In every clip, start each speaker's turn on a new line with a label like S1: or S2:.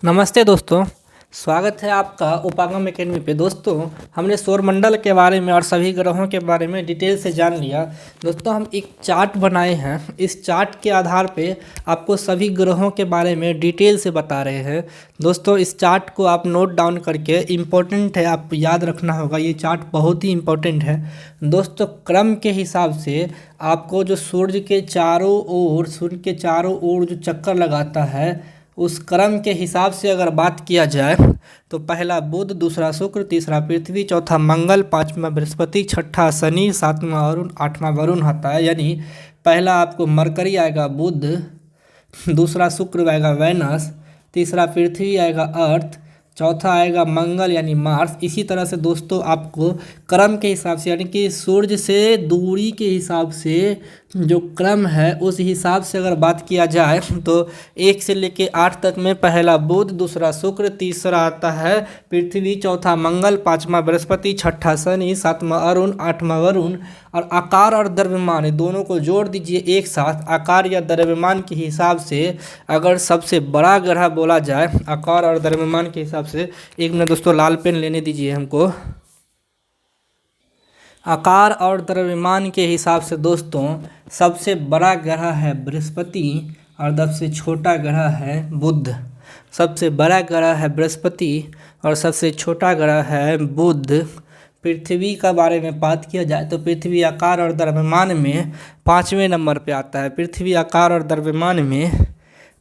S1: नमस्ते दोस्तों। स्वागत है आपका उपागम एकेडमी पे। दोस्तों, हमने सौरमंडल के बारे में और सभी ग्रहों के बारे में डिटेल से जान लिया। दोस्तों, हम एक चार्ट बनाए हैं। इस चार्ट के आधार पे आपको सभी ग्रहों के बारे में डिटेल से बता रहे हैं। दोस्तों, इस चार्ट को आप नोट डाउन करके, इम्पोर्टेंट है, आप याद रखना होगा। ये चार्ट बहुत ही इम्पोर्टेंट है दोस्तों। क्रम के हिसाब से आपको जो सूर्य के चारों ओर जो चक्कर लगाता है, उस क्रम के हिसाब से अगर बात किया जाए तो पहला बुध, दूसरा शुक्र, तीसरा पृथ्वी, चौथा मंगल, पांचवा बृहस्पति, छठा शनि, सातवां अरुण, आठवां वरुण होता है। यानी पहला आपको मरकरी आएगा बुध, दूसरा शुक्र आएगा वेनस, तीसरा पृथ्वी आएगा अर्थ, चौथा आएगा मंगल यानी मार्स। इसी तरह से दोस्तों आपको क्रम के हिसाब से, यानी कि सूर्य से दूरी के हिसाब से जो क्रम है उस हिसाब से अगर बात किया जाए तो 1 से लेके 8 तक में पहला बुध, दूसरा शुक्र, तीसरा आता है पृथ्वी, चौथा मंगल, पांचवा बृहस्पति, छठा शनि, सातवां अरुण, आठवां वरुण। और आकार और द्रव्यमान दोनों को जोड़ दीजिए एक साथ। आकार या द्रव्यमान के हिसाब से अगर सबसे बड़ा ग्रह बोला जाए, आकार और द्रव्यमान के हिसाब से, एक मिनट दोस्तों, लाल पेन लेने दीजिए हमको। आकार और द्रव्यमान के हिसाब से दोस्तों सबसे बड़ा ग्रह है बृहस्पति और सबसे छोटा ग्रह है बुध। सबसे बड़ा ग्रह है बृहस्पति और सबसे छोटा ग्रह है बुध। पृथ्वी का बारे में बात किया जाए तो पृथ्वी आकार और द्रव्यमान में 5वें नंबर पे आता है। पृथ्वी आकार और द्रव्यमान में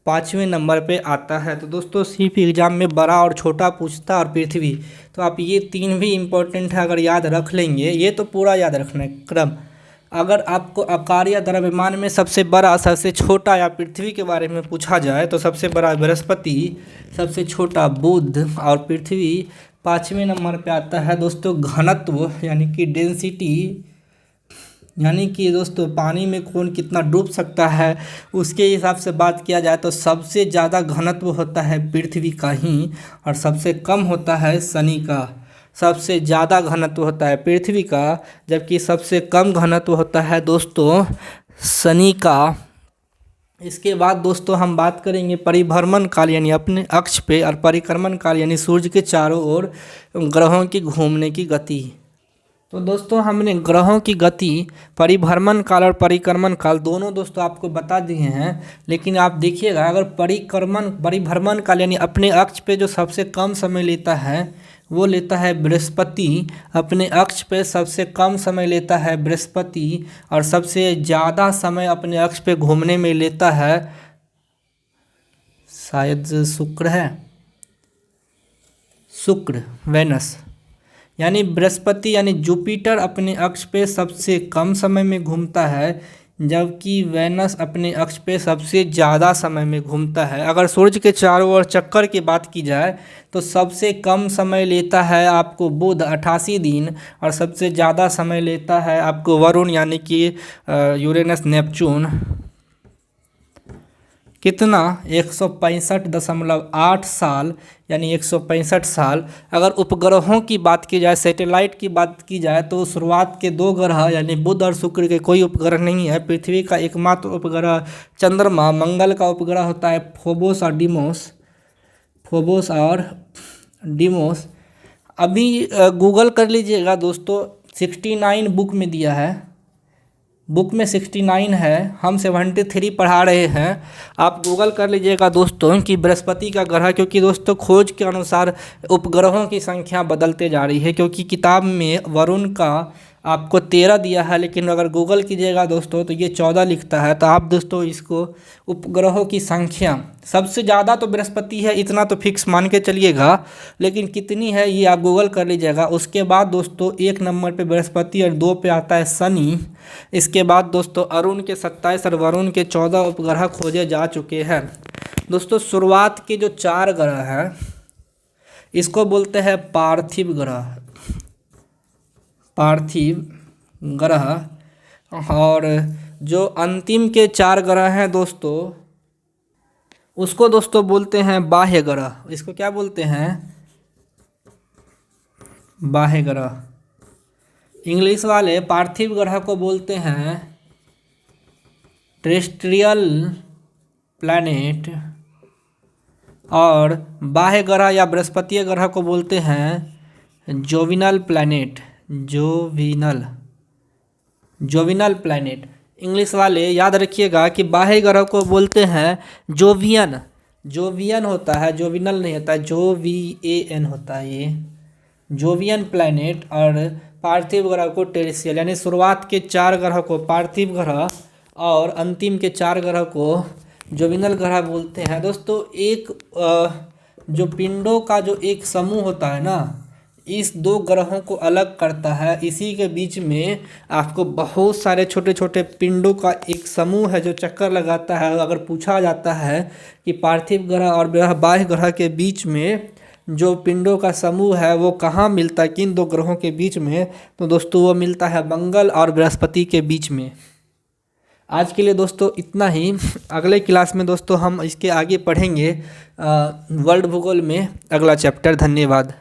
S1: 5वें नंबर पे आता है। तो दोस्तों, सिर्फ एग्जाम में बड़ा और छोटा पूछता और पृथ्वी, तो आप ये तीन भी इम्पोर्टेंट है, अगर याद रख लेंगे। ये तो पूरा याद रखना है क्रम। अगर आपको आकार या द्रव्यमान में सबसे बड़ा, सबसे छोटा या पृथ्वी के बारे में पूछा जाए तो सबसे बड़ा बृहस्पति, सबसे छोटा बुध और पृथ्वी 5वें नंबर पे आता है। दोस्तों, घनत्व यानी कि डेंसिटी, यानी कि दोस्तों पानी में कौन कितना डूब सकता है, उसके हिसाब से बात किया जाए तो सबसे ज़्यादा घनत्व होता है पृथ्वी का ही और सबसे कम होता है शनि का। सबसे ज़्यादा घनत्व होता है पृथ्वी का, जबकि सबसे कम घनत्व होता है दोस्तों शनि का। इसके बाद दोस्तों हम बात करेंगे परिभ्रमण काल यानी अपने अक्ष पे, और परिक्रमण काल यानी सूर्य के चारों ओर ग्रहों की घूमने की गति। तो दोस्तों, हमने ग्रहों की गति, परिभ्रमण काल और परिक्रमण काल दोनों दोस्तों आपको बता दिए हैं। लेकिन आप देखिएगा, अगर परिभ्रमण काल यानी अपने अक्ष पे जो सबसे कम समय लेता है वो लेता है बृहस्पति। अपने अक्ष पे सबसे कम समय लेता है बृहस्पति और सबसे ज़्यादा समय अपने अक्ष पे घूमने में लेता है, शायद शुक्र है, शुक्र, वेनस। यानी बृहस्पति यानी जुपिटर अपने अक्ष पे सबसे कम समय में घूमता है, जबकि वेनस अपने अक्ष पे सबसे ज़्यादा समय में घूमता है। अगर सूर्य के चारों ओर चक्कर की बात की जाए तो सबसे कम समय लेता है आपको बुध, 88 दिन, और सबसे ज़्यादा समय लेता है आपको वरुण यानी कि यूरेनस, नेपच्यून। कितना? 165.8 साल, यानी 165 साल। अगर उपग्रहों की बात की जाए, सैटेलाइट की बात की जाए, तो शुरुआत के 2 ग्रह यानी बुध और शुक्र के कोई उपग्रह नहीं है। पृथ्वी का एकमात्र उपग्रह चंद्रमा, मंगल का उपग्रह होता है फोबोस और डिमोस। फोबोस और डिमोस। अभी गूगल कर लीजिएगा दोस्तों, 69 बुक में दिया है, बुक में 69 है, हम 73 पढ़ा रहे हैं। आप गूगल कर लीजिएगा दोस्तों कि बृहस्पति का ग्रह, क्योंकि दोस्तों खोज के अनुसार उपग्रहों की संख्या बदलते जा रही है। क्योंकि किताब में वरुण का आपको 13 दिया है, लेकिन अगर गूगल कीजिएगा दोस्तों तो ये 14 लिखता है। तो आप दोस्तों इसको उपग्रहों की संख्या सबसे ज़्यादा तो बृहस्पति है, इतना तो फिक्स मान के चलिएगा, लेकिन कितनी है ये आप गूगल कर लीजिएगा। उसके बाद दोस्तों 1 नंबर पे बृहस्पति और 2 पे आता है शनि। इसके बाद दोस्तों अरुण के 27 और वरुण के 14 उपग्रह खोजे जा चुके हैं। दोस्तों, शुरुआत के जो 4 ग्रह हैं इसको बोलते हैं पार्थिव ग्रह, पार्थिव ग्रह। और जो अंतिम के 4 ग्रह हैं दोस्तों उसको दोस्तों बोलते हैं बाह्य ग्रह। इसको क्या बोलते हैं? बाह्य ग्रह। इंग्लिश वाले पार्थिव ग्रह को बोलते हैं टेरेस्ट्रियल प्लैनेट और बाह्य ग्रह या बृहस्पतिय ग्रह को बोलते हैं जोविनल प्लैनेट। जोविनल प्लैनेट। इंग्लिश वाले याद रखिएगा कि बाह्य ग्रह को बोलते हैं जोवियन होता है, जोविनल नहीं होता है, JOVAN होता है ये जोवियन प्लैनेट। और पार्थिव ग्रह को टेरेस्ट्रियल, यानी शुरुआत के 4 ग्रह को पार्थिव ग्रह और अंतिम के 4 ग्रह को जोविनल ग्रह बोलते हैं। दोस्तों एक जो पिंडों का जो एक समूह होता है ना, इस 2 ग्रहों को अलग करता है। इसी के बीच में आपको बहुत सारे छोटे छोटे पिंडों का एक समूह है जो चक्कर लगाता है। अगर पूछा जाता है कि पार्थिव ग्रह और बाह्य ग्रह के बीच में जो पिंडों का समूह है वो कहाँ मिलता है, किन 2 ग्रहों के बीच में, तो दोस्तों वो मिलता है मंगल और बृहस्पति के बीच में। आज के लिए दोस्तों इतना ही। अगले क्लास में दोस्तों हम इसके आगे पढ़ेंगे वर्ल्ड भूगोल में अगला चैप्टर। धन्यवाद।